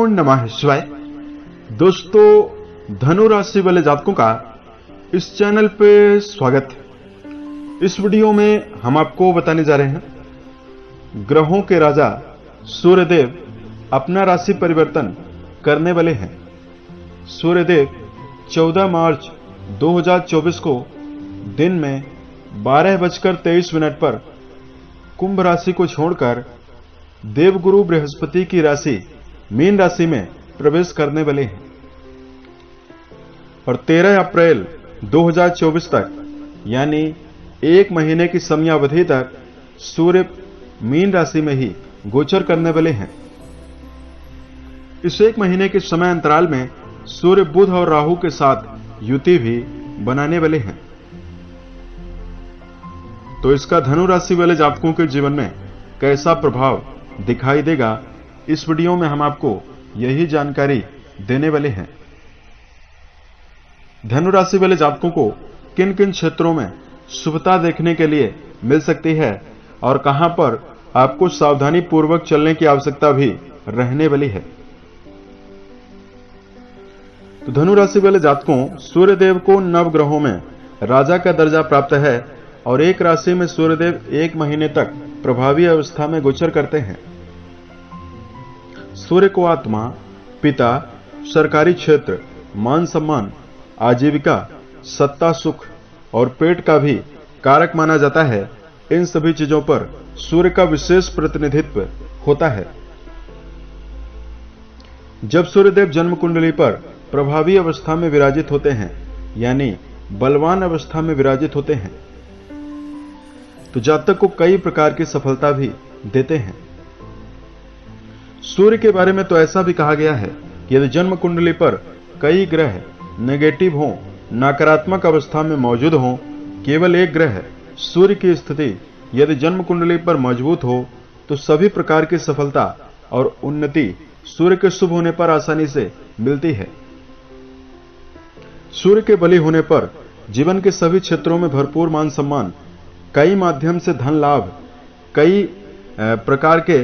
नमः शिवाय। दोस्तों, धनु राशि वाले जातकों का इस चैनल पे स्वागत है। इस वीडियो में हम आपको बताने जा रहे हैं ग्रहों के राजा सूर्यदेव अपना राशि परिवर्तन करने वाले हैं। सूर्यदेव 14 मार्च 2024 को दिन में 12:23 पर कुंभ राशि को छोड़कर देवगुरु बृहस्पति की राशि मीन राशि में प्रवेश करने वाले हैं और 13 अप्रैल 2024 तक यानी एक महीने की समयावधि तक सूर्य मीन राशि में ही गोचर करने वाले हैं। इस एक महीने के समय अंतराल में सूर्य बुध और राहु के साथ युति भी बनाने वाले हैं। तो इसका धनु राशि वाले जातकों के जीवन में कैसा प्रभाव दिखाई देगा, इस वीडियो में हम आपको यही जानकारी देने वाले हैं। धनु राशि वाले जातकों को किन किन क्षेत्रों में शुभता देखने के लिए मिल सकती है और कहां पर आपको सावधानी पूर्वक चलने की आवश्यकता भी रहने वाली है। तो धनु राशि वाले जातकों, सूर्यदेव को नवग्रहों में राजा का दर्जा प्राप्त है और एक राशि में सूर्यदेव एक महीने तक प्रभावी अवस्था में गोचर करते हैं। सूर्य को आत्मा, पिता, सरकारी क्षेत्र, मान सम्मान, आजीविका, सत्ता, सुख और पेट का भी कारक माना जाता है। इन सभी चीजों पर सूर्य का विशेष प्रतिनिधित्व होता है। जब सूर्यदेव जन्म कुंडली पर प्रभावी अवस्था में विराजित होते हैं यानी बलवान अवस्था में विराजित होते हैं तो जातक को कई प्रकार की सफलता भी देते हैं। सूर्य के बारे में तो ऐसा भी कहा गया है कि यदि जन्म कुंडली पर कई ग्रह नेगेटिव हों, नकारात्मक अवस्था में मौजूद हों, केवल एक ग्रह सूर्य की स्थिति यदि जन्म कुंडली पर मजबूत हो तो सभी प्रकार की सफलता और उन्नति सूर्य के शुभ होने पर आसानी से मिलती है। सूर्य के बली होने पर जीवन के सभी क्षेत्रों में भरपूर मान सम्मान, कई माध्यम से धन लाभ, कई प्रकार के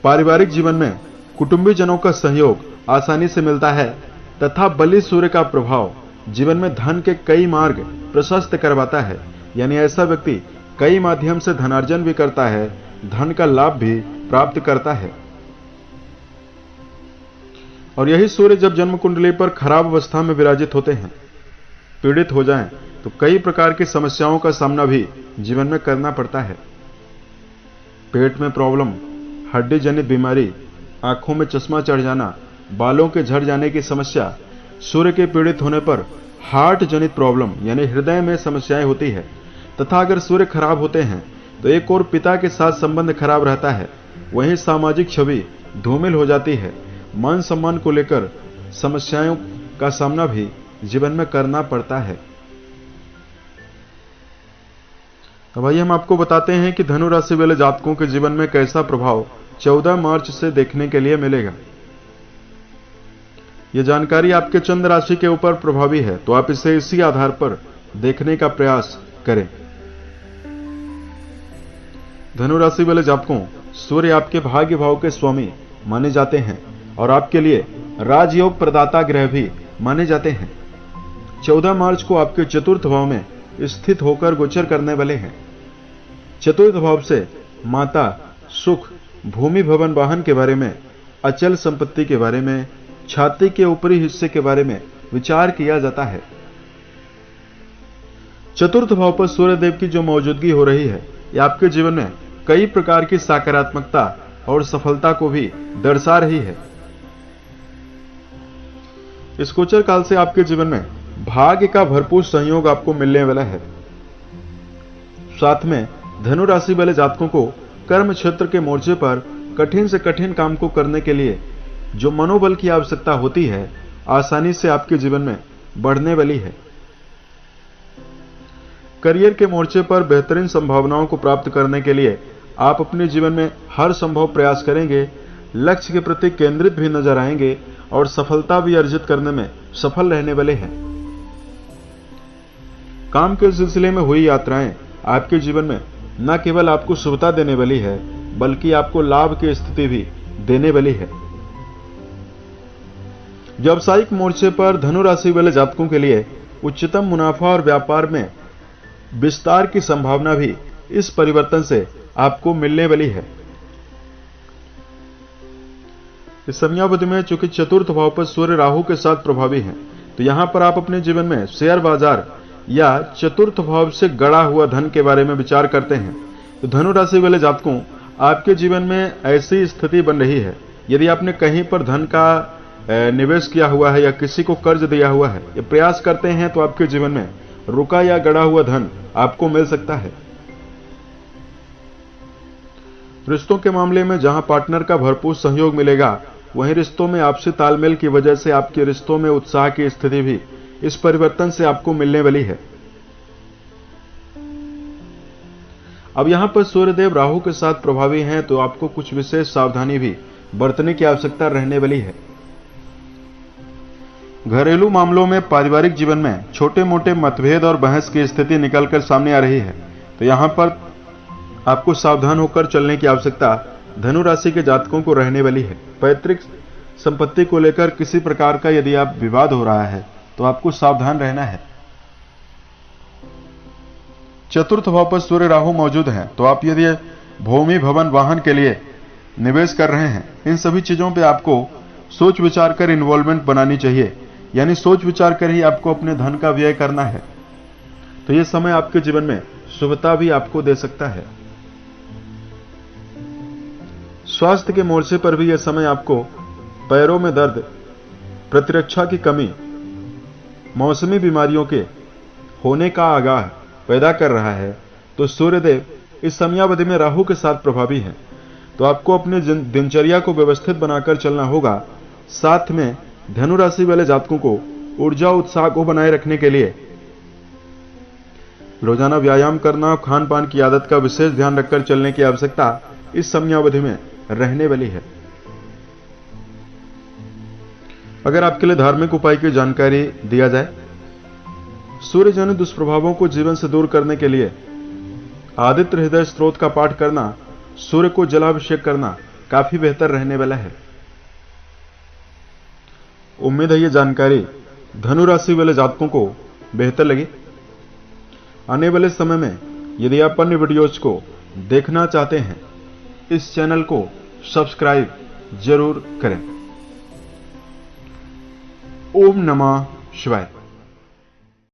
पारिवारिक जीवन में कुटुंबी जनों का सहयोग आसानी से मिलता है तथा बली सूर्य का प्रभाव जीवन में धन के कई मार्ग प्रशस्त करवाता है। यानी ऐसा व्यक्ति कई माध्यम से धनार्जन भी करता है, धन का लाभ भी प्राप्त करता है। और यही सूर्य जब जन्म कुंडली पर खराब अवस्था में विराजित होते हैं, पीड़ित हो जाएं, तो कई प्रकार की समस्याओं का सामना भी जीवन में करना पड़ता है। पेट में प्रॉब्लम, हड्डी जनित बीमारी, आंखों में चश्मा चढ़ जाना, बालों के झड़ जाने की समस्या, सूर्य के पीड़ित होने पर हार्ट जनित प्रॉब्लम यानी हृदय में समस्याएं होती है तथा अगर सूर्य खराब होते हैं तो एक और पिता के साथ संबंध खराब रहता है, वहीं सामाजिक छवि धूमिल हो जाती है। मान सम्मान को लेकर समस्याओं का सामना भी जीवन में करना पड़ता है। तो भाई हम आपको बताते हैं कि धनु राशि वाले जातकों के जीवन में कैसा प्रभाव 14 मार्च से देखने के लिए मिलेगा। यह जानकारी आपके चंद्र राशि के ऊपर प्रभावी है तो आप इसे इसी आधार पर देखने का प्रयास करें। धनु राशि वाले जातकों, सूर्य आपके भाग्य भाव के स्वामी माने जाते हैं और आपके लिए राजयोग प्रदाता ग्रह भी माने जाते हैं। 14 मार्च को आपके चतुर्थ भाव में स्थित होकर गोचर करने वाले हैं। चतुर्थ भाव से माता, सुख, भूमि, भवन, वाहन के बारे में, अचल संपत्ति के बारे में, छाती के ऊपरी हिस्से के बारे में विचार किया जाता है। चतुर्थ भाव पर सूर्यदेव की जो मौजूदगी हो रही है यह आपके जीवन में कई प्रकार की सकारात्मकता और सफलता को भी दर्शा रही है। इस गोचर काल से आपके जीवन में भाग्य का भरपूर सहयोग आपको मिलने वाला है। साथ में धनु राशि वाले जातकों को कर्म क्षेत्र के मोर्चे पर कठिन से कठिन काम को करने के लिए जो मनोबल की आवश्यकता होती है आसानी से आपके जीवन में बढ़ने वाली है। करियर के मोर्चे पर बेहतरीन संभावनाओं को प्राप्त करने के लिए आप अपने जीवन में हर संभव प्रयास करेंगे, लक्ष्य के प्रति केंद्रित भी नजर आएंगे और सफलता भी अर्जित करने में सफल रहने वाले हैं। काम के सिलसिले में हुई यात्राएं आपके जीवन में न केवल आपको शुभता देने वाली है बल्कि आपको लाभ की स्थिति भी देने वाली है। व्यावसायिक मोर्चे पर धनु राशि वाले जातकों के लिए उच्चतम मुनाफा और व्यापार में विस्तार की संभावना भी इस परिवर्तन से आपको मिलने वाली है। इस समयावधि में चूंकि चतुर्थ भाव पर सूर्य राहु के साथ प्रभावी है, तो यहां पर आप अपने जीवन में शेयर बाजार या चतुर्थ भाव से गड़ा हुआ धन के बारे में विचार करते हैं। तो धनु राशि वाले जातकों, आपके जीवन में ऐसी स्थिति बन रही है, यदि आपने कहीं पर धन का निवेश किया हुआ है या किसी को कर्ज दिया हुआ है या प्रयास करते हैं, तो आपके जीवन में रुका या गड़ा हुआ धन आपको मिल सकता है। रिश्तों के मामले में जहां पार्टनर का भरपूर सहयोग मिलेगा, वहीं रिश्तों में आपसी तालमेल की वजह से आपके रिश्तों में उत्साह की स्थिति भी इस परिवर्तन से आपको मिलने वाली है। अब यहां पर सूर्यदेव राहु के साथ प्रभावी हैं, तो आपको कुछ विशेष सावधानी भी बरतने की आवश्यकता रहने वाली है। घरेलू मामलों में पारिवारिक जीवन में छोटे मोटे मतभेद और बहस की स्थिति निकलकर सामने आ रही है, तो यहां पर आपको सावधान होकर चलने की आवश्यकता धनु राशि के जातकों को रहने वाली है। पैतृक संपत्ति को लेकर किसी प्रकार का यदि आप विवाद हो रहा है, तो आपको सावधान रहना है। चतुर्थ भाव पर सूर्य राहु मौजूद है, तो आप यदि भूमि भवन वाहन के लिए निवेश कर रहे हैं, इन सभी चीजों पे आपको सोच विचार कर इन्वॉल्वमेंट बनानी चाहिए, यानी सोच विचार कर ही आपको अपने धन का व्यय करना है। तो यह समय आपके जीवन में शुभता भी आपको दे सकता है। स्वास्थ्य के मोर्चे पर भी यह समय आपको पैरों में दर्द, प्रतिरक्षा की कमी, मौसमी बीमारियों के होने का आगाह पैदा कर रहा है। तो सूर्यदेव इस समयावधि में राहु के साथ प्रभावी हैं, तो आपको अपनी दिनचर्या को व्यवस्थित बनाकर चलना होगा। साथ में धनु राशि वाले जातकों को ऊर्जा उत्साह को बनाए रखने के लिए रोजाना व्यायाम करना और खान पान की आदत का विशेष ध्यान रखकर चलने की आवश्यकता इस समयावधि में रहने वाली है। अगर आपके लिए धार्मिक उपाय की जानकारी दिया जाए, सूर्य जनित दुष्प्रभावों को जीवन से दूर करने के लिए आदित्य हृदय स्त्रोत का पाठ करना, सूर्य को जलाभिषेक करना काफी बेहतर रहने वाला है। उम्मीद है ये जानकारी धनु राशि वाले जातकों को बेहतर लगी। आने वाले समय में यदि आप अन्य वीडियोज को देखना चाहते हैं, इस चैनल को सब्सक्राइब जरूर करें। ओम नमः शिवाय।